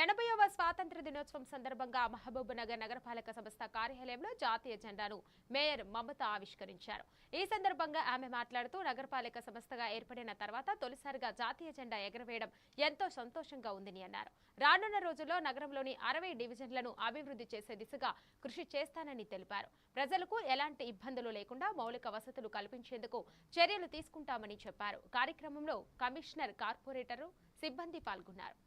80వ స్వాతంత్ర్య దినోత్సవం సందర్భంగా మహబూబ్నగర్ నగరపాలక సంస్థ కార్యాలయంలో జాతీయ జెండాను మేయర్ మమత ఆవిష్కరించారు. ఈ సందర్భంగా ఆమె మాట్లాడుతూ నగరపాలక సంస్థగా ఏర్పడిన తర్వాత తొలిసారిగా జాతీయ జెండా ఎగరవేయడం ఎంతో సంతోషంగా ఉందని అన్నారు. రానున్న రోజుల్లో నగరంలోని 60 డివిజన్లను అభివృద్ధి చేసే దిశగా కృషి చేస్తానని తెలిపారు. ప్రజలకు ఎలాంటి ఇబ్బందులు లేకుండా మౌలిక వసతులు కల్పించేందుకు చర్యలు తీసుకుంటామని చెప్పారు. కార్యక్రమంలో కమిషనర్, కార్పొరేటరు, సిబ్బంది పాల్గొన్నారు.